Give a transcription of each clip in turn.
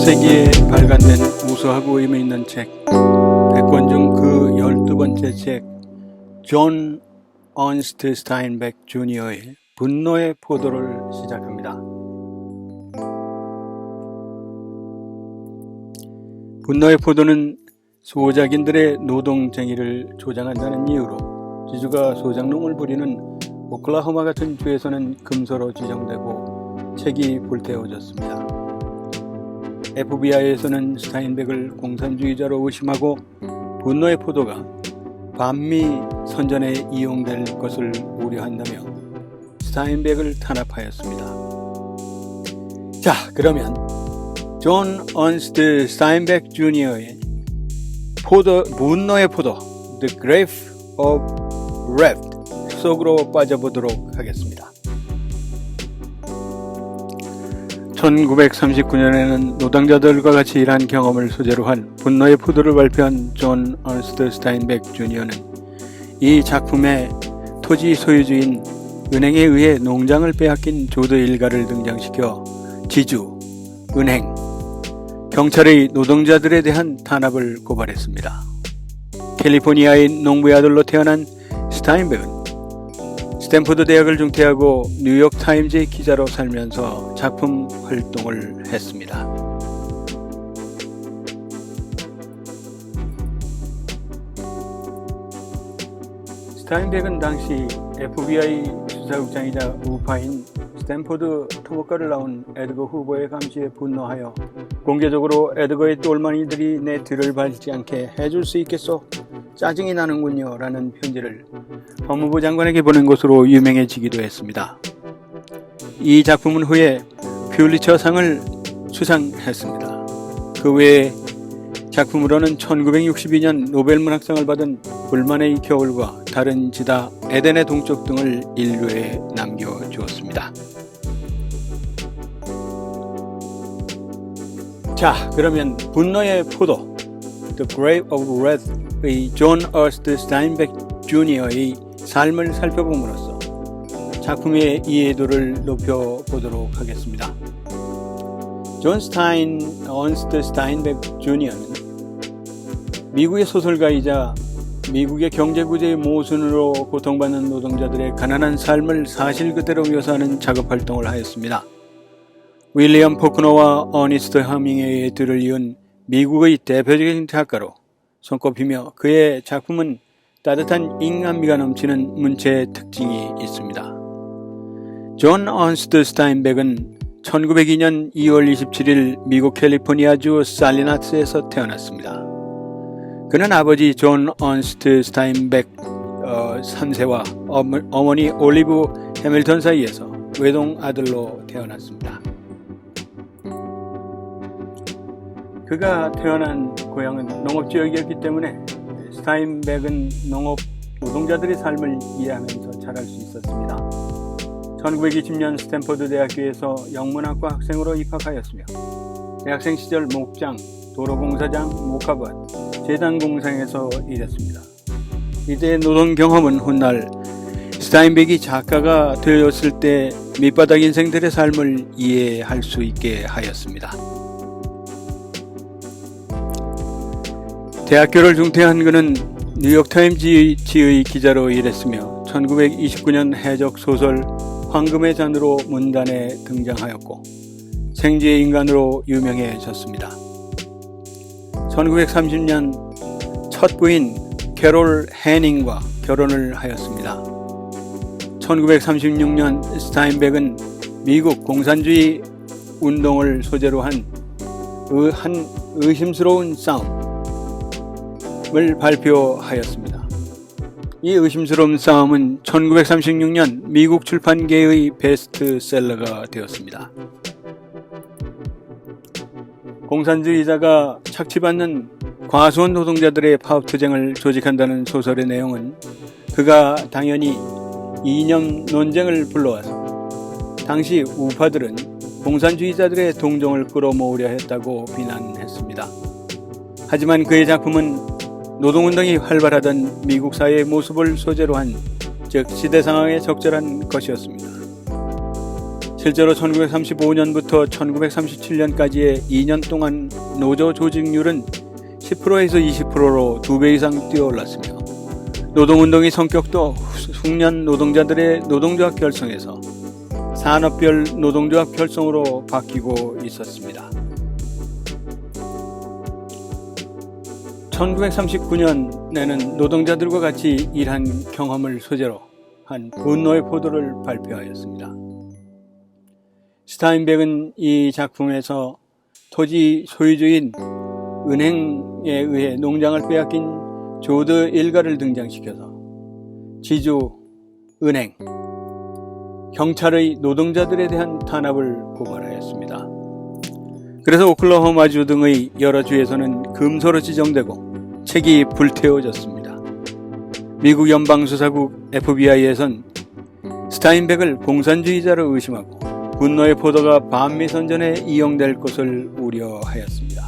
20세기에 발간된 우수하고 의미 있는 책 100권 중 그 12번째 책 존 언스트 스타인백 주니어의 분노의 포도를 시작합니다. 분노의 포도는 소작인들의 노동쟁의를 조장한다는 이유로 지주가 소작농을 부리는 오클라호마 같은 주에서는 금서로 지정되고 책이 불태워졌습니다. FBI에서는 스타인백을 공산주의자로 의심하고 분노의 포도가 반미 선전에 이용될 것을 우려한다며 스타인백을 탄압하였습니다. 자, 그러면 존 언스트 스타인백 주니어의 분노의 포도 The Grave of Wrath 속으로 빠져보도록 하겠습니다. 1939년에는 노동자들과 같이 일한 경험을 소재로 한 분노의 포도를 발표한 존 언스트 스타인백 주니어는 이 작품의 토지 소유주인 은행에 의해 농장을 빼앗긴 조드 일가를 등장시켜 지주, 은행, 경찰의 노동자들에 대한 탄압을 고발했습니다. 캘리포니아의 농부의 아들로 태어난 스타인백은 스탠포드 대학을 중퇴하고 뉴욕 타임즈의 기자로 살면서 작품 활동을 했습니다. 스타인백은 당시 FBI 수사국장이자 우파인 스탠포드 토목과를 나온 에드거 후보의 감시에 분노하여 공개적으로 에드거의 똘마니들이 내 뒤를 밟지 않게 해줄 수 있겠소? 짜증이 나는군요 라는 편지를 법무부 장관에게 보낸 것으로 유명해지기도 했습니다. 이 작품은 후에 퓰리처상을 수상했습니다. 그 외에 작품으로는 1962년 노벨문학상을 받은 불만의 겨울과 다른 지다, 에덴의 동쪽 등을 인류에 남겨주었습니다. 자, 그러면 분노의 포도 The Grave of Wrath의 존 언스트 스타인백 주니어의 삶을 살펴봄으로써 작품의 이해도를 높여보도록 하겠습니다. 존 언스트 스타인백 주니어는 미국의 소설가이자 미국의 경제구조의 모순으로 고통받는 노동자들의 가난한 삶을 사실 그대로 묘사하는 작업활동을 하였습니다. 윌리엄 포크너와 어니스트 허밍웨이의 뒤를 이은 미국의 대표적인 작가로 손꼽히며 그의 작품은 따뜻한 인간미가 넘치는 문체의 특징이 있습니다. 존 언스트 스타인백은 1902년 2월 27일 미국 캘리포니아주 살리나스에서 태어났습니다. 그는 아버지 존 언스트 스타인백 3세와 어머니 올리브 해밀턴 사이에서 외동 아들로 태어났습니다. 그가 태어난 고향은 농업지역이었기 때문에 스타인백은 농업 노동자들의 삶을 이해하면서 자랄 수 있었습니다. 1920년 스탠포드 대학교에서 영문학과 학생으로 입학하였으며 대학생 시절 목장, 도로공사장, 목화밭, 재단공장에서 일했습니다. 이때의 노동 경험은 훗날 스타인백이 작가가 되었을 때 밑바닥 인생들의 삶을 이해할 수 있게 하였습니다. 대학교를 중퇴한 그는 뉴욕타임즈의 기자로 일했으며 1929년 해적 소설 황금의 잔으로 문단에 등장하였고 생지의 인간으로 유명해졌습니다. 1930년 첫 부인 캐롤 해닝과 결혼을 하였습니다. 1936년 스타인백은 미국 공산주의 운동을 소재로 한 의심스러운 싸움을 발표하였습니다. 이 의심스러운 싸움은 1936년 미국 출판계의 베스트셀러가 되었습니다. 공산주의자가 착취받는 과수원 노동자들의 파업투쟁을 조직한다는 소설의 내용은 그가 당연히 이념 논쟁을 불러와서 당시 우파들은 공산주의자들의 동정을 끌어모으려 했다고 비난했습니다. 하지만 그의 작품은 노동운동이 활발하던 미국 사회의 모습을 소재로 한 즉 시대 상황에 적절한 것이었습니다. 실제로 1935년부터 1937년까지의 2년 동안 노조 조직률은 10%에서 20%로 2배 이상 뛰어올랐으며 노동운동의 성격도 흉년 노동자들의 노동조합 결성에서 산업별 노동조합 결성으로 바뀌고 있었습니다. 1939년에는 노동자들과 같이 일한 경험을 소재로 한 분노의 포도를 발표하였습니다. 스타인백은 이 작품에서 토지 소유주인 은행에 의해 농장을 빼앗긴 조드 일가를 등장시켜서 지주, 은행, 경찰의 노동자들에 대한 탄압을 고발하였습니다. 그래서 오클라호마주 등의 여러 주에서는 금소로 지정되고 책이 불태워졌습니다. 미국 연방수사국 FBI에선 스타인백을 공산주의자로 의심하고 분노의 포도가 반미 선전에 이용될 것을 우려하였습니다.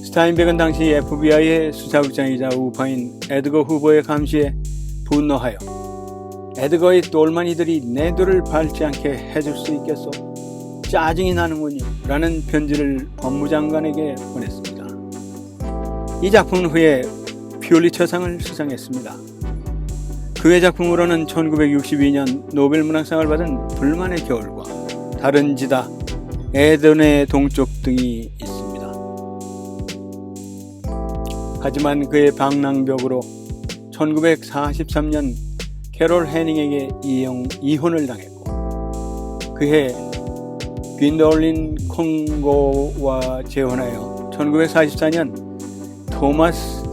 스타인백은 당시 FBI의 수사국장이자 우파인 에드거 후보의 감시에 분노하여 에드거의 똘마니들이 내 돌을 밟지 않게 해줄 수 있겠소? 짜증이 나는군요. 라는 편지를 법무장관에게 보냈습니다. 이 작품 후에 퓰리처상을 수상했습니다. 그의 작품으로는 1962년 노벨문학상을 받은 불만의 겨울과 다른 지다, 에덴의 동쪽 등이 있습니다. 하지만 그의 방랑벽으로 1943년 캐롤 해닝에게 이혼을 당했고 그해 gwendolyn 콩고와 재혼하여 1944년 토마스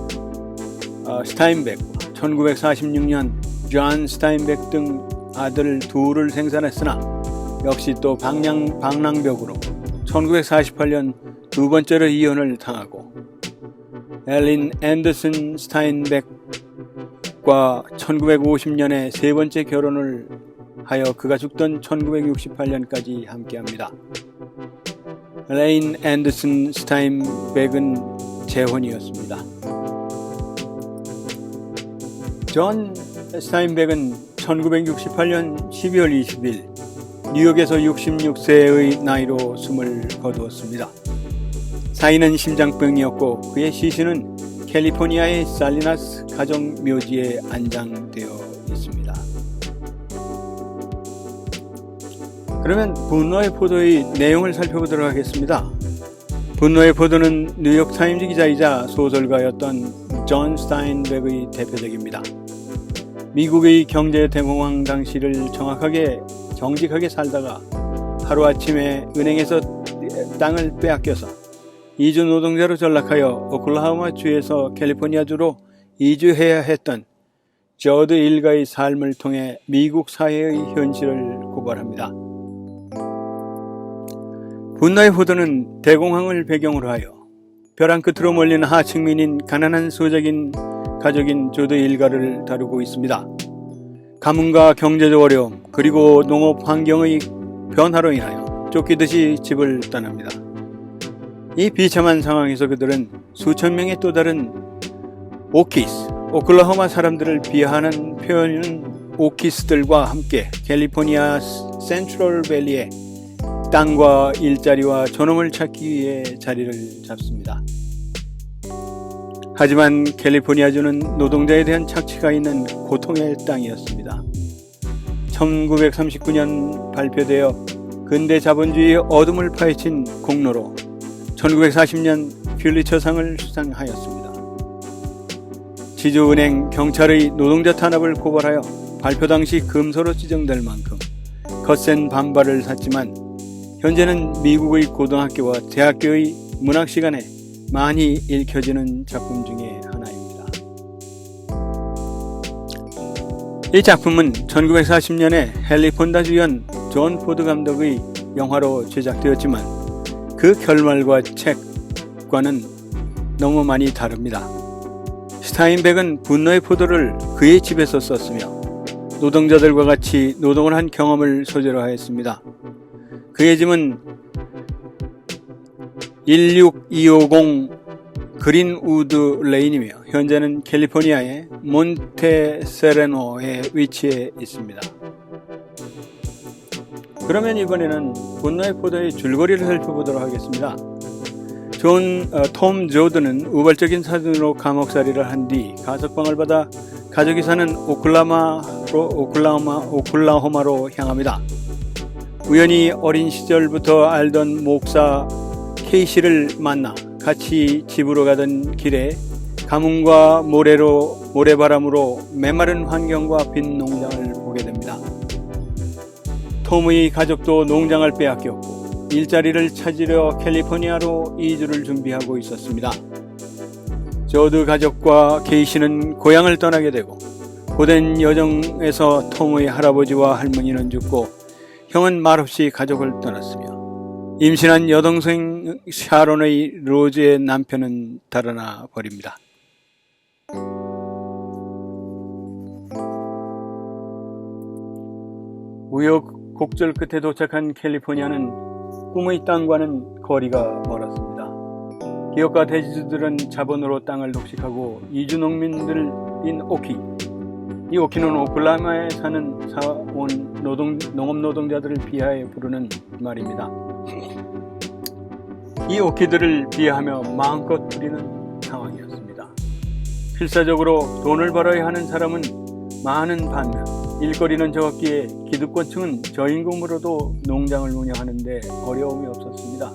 스타인백과 1946년 존 스타인백 등 아들 둘을 생산했으나 역시 또 방랑벽으로 1948년 두 번째로 이혼을 당하고 엘린 앤더슨 스타인백과 1950년에 세 번째 결혼을 하여 그가 죽던 1968년까지 함께합니다. 엘린 앤더슨 스타인백은 재혼이었습니다. 존 스타인백은 1968년 12월 20일 뉴욕에서 66세의 나이로 숨을 거두었습니다. 사인은 심장병이었고 그의 시신은 캘리포니아의 살리나스 가정묘지에 안장되어 있습니다. 그러면 분노의 포도의 내용을 살펴보도록 하겠습니다. 분노의 포도는 뉴욕타임즈 기자이자 소설가였던 존 스타인백의 대표작입니다. 미국의 경제 대공황 당시를 정직하게 살다가 하루아침에 은행에서 땅을 빼앗겨서 이주 노동자로 전락하여 오클라호마주에서 캘리포니아주로 이주해야 했던 조드 일가의 삶을 통해 미국 사회의 현실을 고발합니다. 분노의 포도는 대공황을 배경으로 하여 벼랑 끝으로 몰린 하층민인 가난한 소작인 가족인 조드 일가를 다루고 있습니다. 가뭄과 경제적 어려움 그리고 농업 환경의 변화로 인하여 쫓기듯이 집을 떠납니다. 이 비참한 상황에서 그들은 수천 명의 또 다른 오키스, 오클라호마 사람들을 비하하는 표현인 오키스들과 함께 캘리포니아 센트럴 밸리에 땅과 일자리와 존엄을 찾기 위해 자리를 잡습니다. 하지만 캘리포니아주는 노동자에 대한 착취가 있는 고통의 땅이었습니다. 1939년 발표되어 근대 자본주의의 어둠을 파헤친 공로로 1940년 퓰리처상을 수상하였습니다. 지주은행 경찰의 노동자 탄압을 고발하여 발표 당시 금소로 지정될 만큼 거센 반발을 샀지만 현재는 미국의 고등학교와 대학교의 문학 시간에 많이 읽혀지는 작품 중에 하나입니다. 이 작품은 1940년에 헨리 폰다 주연 존 포드 감독의 영화로 제작되었지만 그 결말과 책과는 너무 많이 다릅니다. 스타인백은 분노의 포도를 그의 집에서 썼으며 노동자들과 같이 노동을 한 경험을 소재로 하였습니다. 그의 집은 16250 그린우드 레인이며 현재는 캘리포니아의 몬테세레노에 위치해 있습니다. 그러면 이번에는 분노의 포도의 줄거리를 살펴보도록 하겠습니다. 톰 조드는 우발적인 사진으로 감옥살이를 한 뒤 가석방을 받아 가족이 사는 오클라호마로 향합니다. 우연히 어린 시절부터 알던 목사 케이시를 만나 같이 집으로 가던 길에 가뭄과 모래바람으로 메마른 환경과 빈 농장을 보게 됩니다. 톰의 가족도 농장을 빼앗겼고 일자리를 찾으려 캘리포니아로 이주를 준비하고 있었습니다. 조드 가족과 케이시는 고향을 떠나게 되고 고된 여정에서 톰의 할아버지와 할머니는 죽고 형은 말없이 가족을 떠났으며 임신한 여동생 샤론의 로즈의 남편은 달아나 버립니다. 우여곡절 끝에 도착한 캘리포니아는 꿈의 땅과는 거리가 멀었습니다. 기업가 대주주들은 자본으로 땅을 독식하고 이주 농민들인 오키, 이 오키는 오클라호마에 사는 사원 농업 노동자들을 비하해 부르는 말입니다. 이 오키들을 비하하며 마음껏 부리는 상황이었습니다. 필사적으로 돈을 벌어야 하는 사람은 많은 반면 일거리는 적었기에 기득권층은 저임금으로도 농장을 운영하는데 어려움이 없었습니다.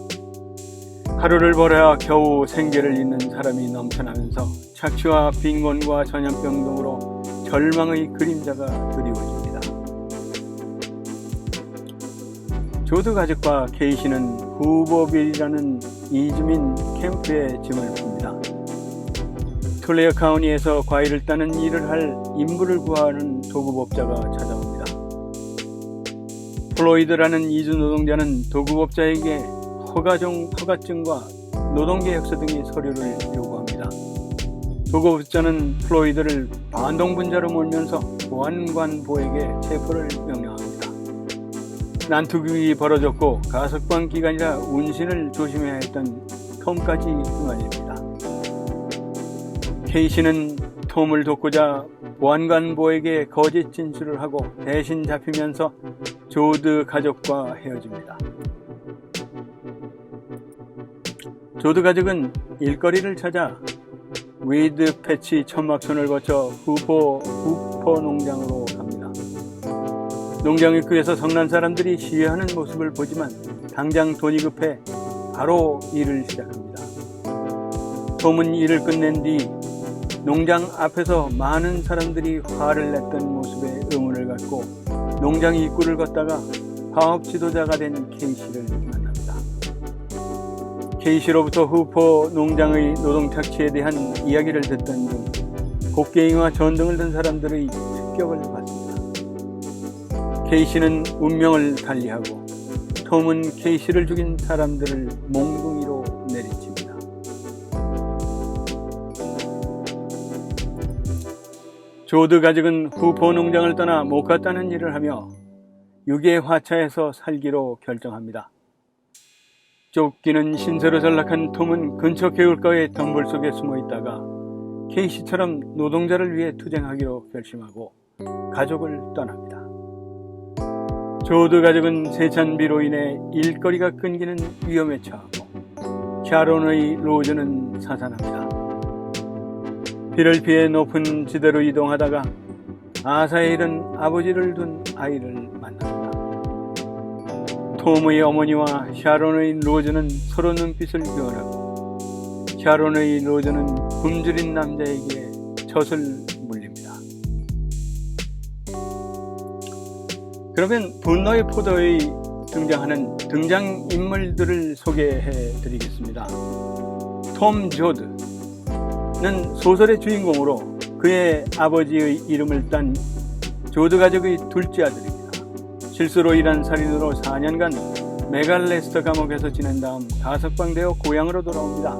하루를 벌어야 겨우 생계를 잇는 사람이 넘쳐나면서 착취와 빈곤과 전염병 등으로 절망의 그림자가 드리워집니다. 조드 가족과 케이시는 후보빌이라는 이주민 캠프에 짐을 풉니다. 툴레어 카운티에서 과일을 따는 일을 할 인부를 구하는 도구법자가 찾아옵니다. 플로이드라는 이주 노동자는 도구법자에게 허가증과 노동계약서 등의 서류를 요구합니다. 도구법자는 플로이드를 반동분자로 몰면서 보안관보에게 체포를 명령합니다. 난투극이 벌어졌고 가석방 기간이라 운신을 조심해야 했던 톰까지 휘말립니다. 케이시는 톰을 돕고자 보안관보에게 거짓 진술을 하고 대신 잡히면서 조드 가족과 헤어집니다. 조드 가족은 일거리를 찾아 웨이드 패치 천막촌을 거쳐 후포 농장으로 갑니다. 농장 입구에서 성난 사람들이 시위하는 모습을 보지만 당장 돈이 급해 바로 일을 시작합니다. 톰은 일을 끝낸 뒤 농장 앞에서 많은 사람들이 화를 냈던 모습에 의문을 갖고 농장 입구를 걷다가 파업 지도자가 된 케이시를 만납니다. 케이시로부터 후포 농장의 노동 착취에 대한 이야기를 듣던 중 곡괭이와 전등을 든 사람들의 습격을 받습니다. 케이시는 운명을 달리하고 톰은 케이시를 죽인 사람들을 몽둥이로 내리칩니다. 조드 가족은 후포 농장을 떠나 못 갔다는 일을 하며 유괴 화차에서 살기로 결정합니다. 쫓기는 신세로 전락한 톰은 근처 개울가의 덤불 속에 숨어 있다가 케이시처럼 노동자를 위해 투쟁하기로 결심하고 가족을 떠납니다. 조드 가족은 세찬비로 인해 일거리가 끊기는 위험에 처하고 샤론의 로즈는 사살합니다. 비를 피해 높은 지대로 이동하다가 아사에 이른 아버지를 둔 아이를 만납니다. 톰의 어머니와 샤론의 로즈는 서로 눈빛을 교환하고 샤론의 로즈는 굶주린 남자에게 젖을 물립니다. 그러면 분노의 포도에 등장하는 등장인물들을 소개해 드리겠습니다. 톰 조드는 소설의 주인공으로 그의 아버지의 이름을 딴 조드 가족의 둘째 아들입니다. 실수로 일한 살인으로 4년간 메갈레스터 감옥에서 지낸 다음 가석방되어 고향으로 돌아옵니다.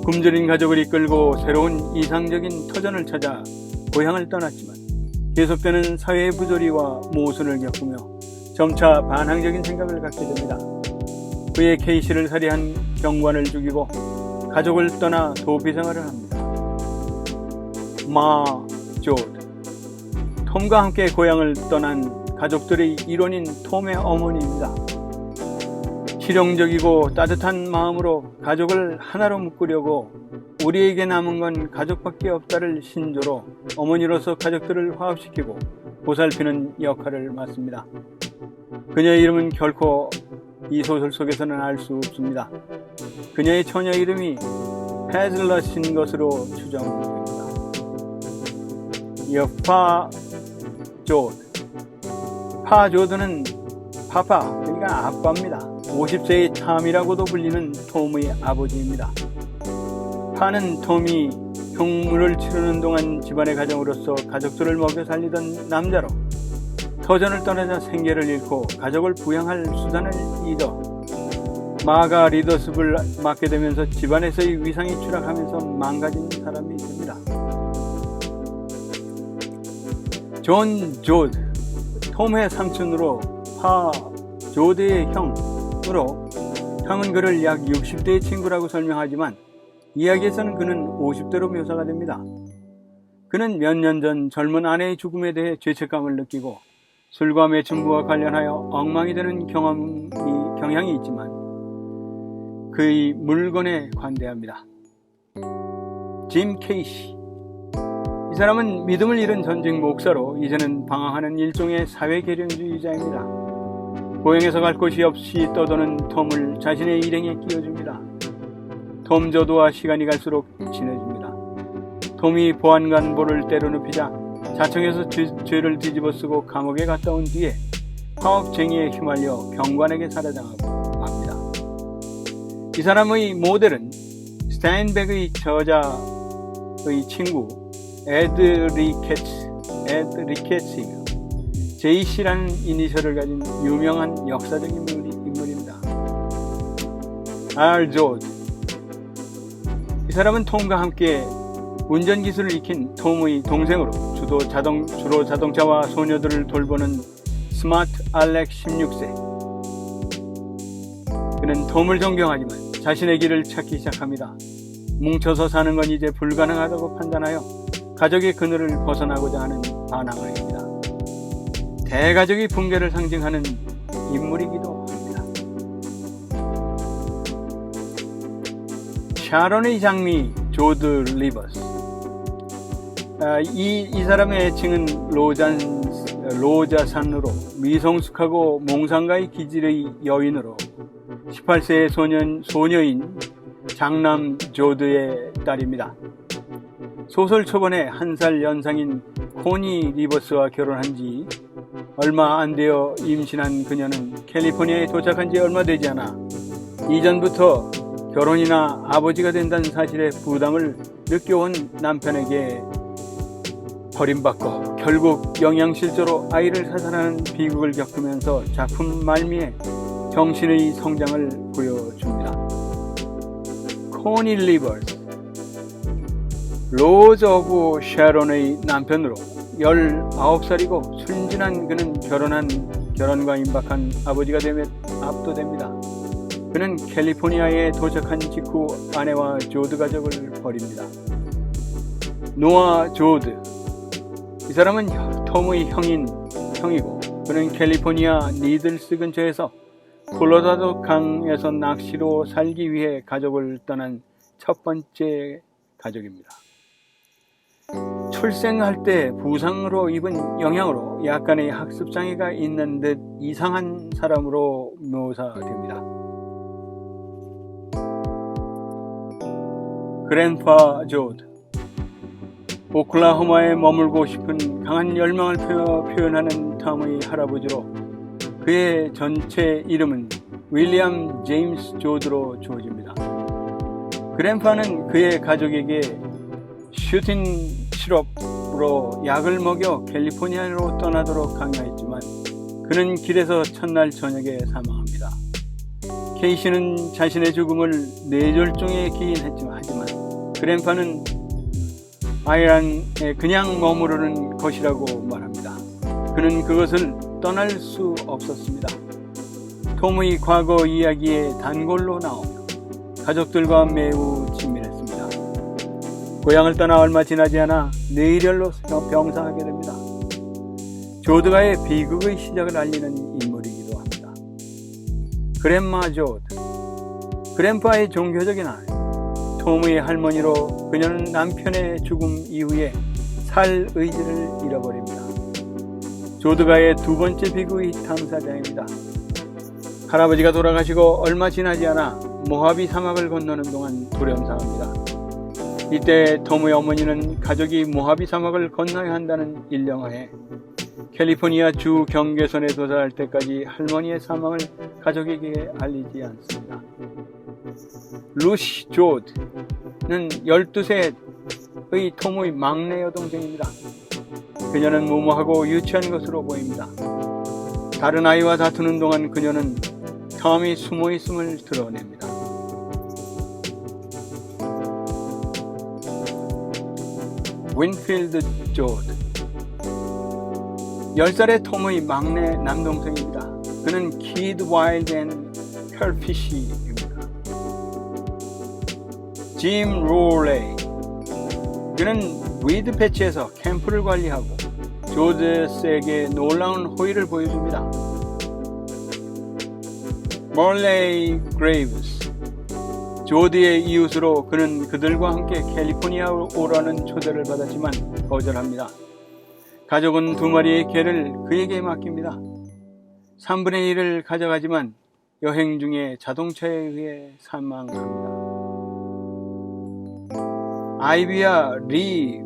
굶주린 가족을 이끌고 새로운 이상적인 터전을 찾아 고향을 떠났지만 계속되는 사회의 부조리와 모순을 겪으며 점차 반항적인 생각을 갖게 됩니다. 그의 케이시를 살해한 경관을 죽이고 가족을 떠나 도피 생활을 합니다. 마 조드, 톰과 함께 고향을 떠난 가족들의 일원인 톰의 어머니입니다. 실용적이고 따뜻한 마음으로 가족을 하나로 묶으려고 우리에게 남은 건 가족밖에 없다를 신조로 어머니로서 가족들을 화합시키고 보살피는 역할을 맡습니다. 그녀의 이름은 결코 이 소설 속에서는 알 수 없습니다. 그녀의 처녀 이름이 헤즐넛인 것으로 추정됩니다. 파 조드. 파 조드는 파파, 그러니까 아빠입니다. 50세의 탐이라고도 불리는 톰의 아버지입니다. 파는 톰이 형문을 치르는 동안 집안의 가정으로서 가족들을 먹여 살리던 남자로 터전을 떠나자 생계를 잃고 가족을 부양할 수단을 잃어 마가 리더십을 맡게 되면서 집안에서의 위상이 추락하면서 망가진 사람이 됩니다. 존 조드, 톰의 삼촌으로 파 조드의 형으로 형은 그를 약 60대의 친구라고 설명하지만 이야기에서는 그는 50대로 묘사가 됩니다. 그는 몇 년 전 젊은 아내의 죽음에 대해 죄책감을 느끼고 술과 매춘부와 관련하여 엉망이 되는 경향이 있지만 그의 물건에 관대합니다. 짐 케이시. 이 사람은 믿음을 잃은 전직 목사로 이제는 방황하는 일종의 사회계룡주의자입니다. 고향에서 갈 곳이 없이 떠도는 톰을 자신의 일행에 끼워줍니다. 톰 조드와 시간이 갈수록 친해집니다. 톰이 보안관보를 때려눕히자 자청에서 죄를 뒤집어쓰고 감옥에 갔다 온 뒤에 파업쟁이에 휘말려 경관에게 살해당하고 맙니다. 이 사람의 모델은 스타인백의 저자의 친구 에드 리케츠이며 JC라는 이니셜을 가진 유명한 역사적 인물입니다. R. 조드. 이 사람은 톰과 함께 운전기술을 익힌 톰의 동생으로 주로 자동차와 소녀들을 돌보는 스마트 알렉 16세. 그는 톰을 존경하지만 자신의 길을 찾기 시작합니다. 뭉쳐서 사는 건 이제 불가능하다고 판단하여 가족의 그늘을 벗어나고자 하는 반항아입니다. 대가족의 붕괴를 상징하는 인물이기도 합니다. 샤론의 장미 조드 리버스. 이 사람의 애칭은 로자산으로 미성숙하고 몽상가의 기질의 여인으로 18세의 소녀인 장남 조드의 딸입니다. 소설 초반에 1살 연상인 코니 리버스와 결혼한 지 얼마 안 되어 임신한 그녀는 캘리포니아에 도착한 지 얼마 되지 않아 이전부터 결혼이나 아버지가 된다는 사실에 부담을 느껴온 남편에게 버림받고 결국 영양실조로 아이를 사살하는 비극을 겪으면서 작품 말미에 정신의 성장을 보여줍니다. 코니 리버스, 로즈 오브 샤론의 남편으로 19살이고 순진한 그는 결혼과 임박한 아버지가 되며 압도됩니다. 그는 캘리포니아에 도착한 직후 아내와 조드 가족을 버립니다. 노아 조드. 이 사람은 톰의 형이고 그는 캘리포니아 니들스 근처에서 콜로라도 강에서 낚시로 살기 위해 가족을 떠난 첫 번째 가족입니다. 출생할 때 부상으로 입은 영향으로 약간의 학습장애가 있는 듯 이상한 사람으로 묘사됩니다. 그랜파 조드. 오클라호마에 머물고 싶은 강한 열망을 표현하는 톰의 할아버지로 그의 전체 이름은 윌리엄 제임스 조드로 주어집니다. 그랜파는 그의 가족에게 슈팅 시럽으로 약을 먹여 캘리포니아로 떠나도록 강요했지만 그는 길에서 첫날 저녁에 사망합니다. 케이시는 자신의 죽음을 뇌졸중에 기인했지만 그랜파는 아이란에 그냥 머무르는 것이라고 말합니다. 그는 그것을 떠날 수 없었습니다. 톰의 과거 이야기에 단골로 나오며 가족들과 매우 친밀했습니다. 고향을 떠나 얼마 지나지 않아 뇌일혈로 병사하게 됩니다. 조드가의 비극의 시작을 알리는 인물이기도 합니다. 그랜마 조드, 그랜파의 종교적인 아내, 톰의 할머니로 그녀는 남편의 죽음 이후에 살 의지를 잃어버립니다. 조드가의 두 번째 비극의 탐사자입니다. 할아버지가 돌아가시고 얼마 지나지 않아 모하비 사막을 건너는 동안 두려움상합니다. 이때 톰의 어머니는 가족이 모하비 사막을 건너야 한다는 일령하에 캘리포니아 주 경계선에 도달할 때까지 할머니의 사망을 가족에게 알리지 않습니다. 루시 조드는 12세의 톰의 막내 여동생입니다. 그녀는 무모하고 유치한 것으로 보입니다. 다른 아이와 다투는 동안 그녀는 톰이 숨어 있음을 드러냅니다. 윈필드 조드, 10살의 톰의 막내 남동생입니다. 그는 키드 와일드 앤 컬피쉬입니다. 짐 롤레이, 그는 위드 패치에서 캠프를 관리하고 조드스에게 놀라운 호의를 보여줍니다. 멀레이 그레이브스, 조드의 이웃으로 그는 그들과 함께 캘리포니아로 오라는 초대를 받았지만 거절합니다. 가족은 2마리의 개를 그에게 맡깁니다. 3분의 1을 가져가지만 여행 중에 자동차에 의해 사망합니다. 아이비와 리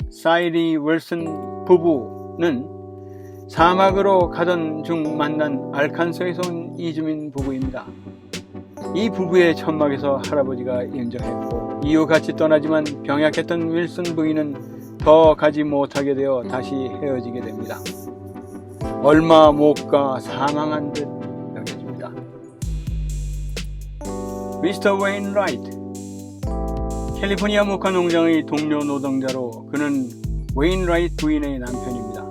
사이리 윌슨 부부는 사막으로 가던 중 만난 알칸소에서 온 이주민 부부입니다. 이 부부의 천막에서 할아버지가 임종했고 이후 같이 떠나지만 병약했던 윌슨 부인은 더 가지 못하게 되어 다시 헤어지게 됩니다. 얼마 못 가 사망한 듯 여겨집니다. 미스터 웨인라이트, 캘리포니아 목화 농장의 동료 노동자로 그는 웨인라이트 부인의 남편입니다.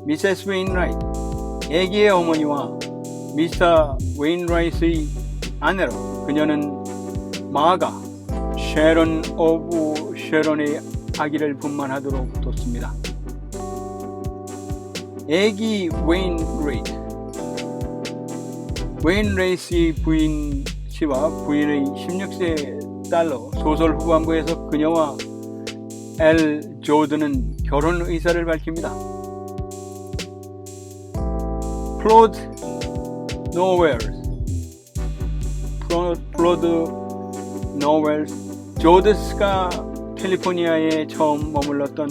미세스 웨인라이트, 아기의 어머니와 미스터 웨인라이트의 아내로 그녀는 마가 쉐런 오브 쉐런의 아기를 분만하도록 돕습니다. 아기 웨인레이스의 부인 씨와 부인의 16세 딸로 소설 후반부에서 그녀와 엘 조드는 결혼 의사를 밝힙니다. 플로드 노웰스, 조드스가 캘리포니아에 처음 머물렀던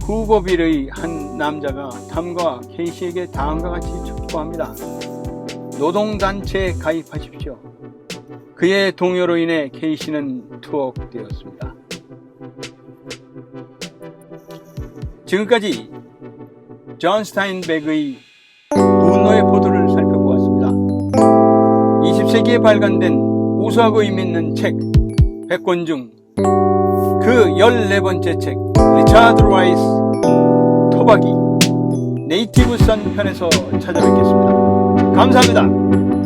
후보빌의 한 남자가 탐과 케이시에게 다음과 같이 촉구합니다. 노동단체에 가입하십시오. 그의 동요로 인해 케이시는 투옥되었습니다. 지금까지 존 스타인백의 분노의 포도를 살펴보았습니다. 20세기에 발간된 우수하고 의미 있는 책 100권 중 그 14번째 책 리차드 라이스 토박이 네이티브 선 편에서 찾아뵙겠습니다. 감사합니다.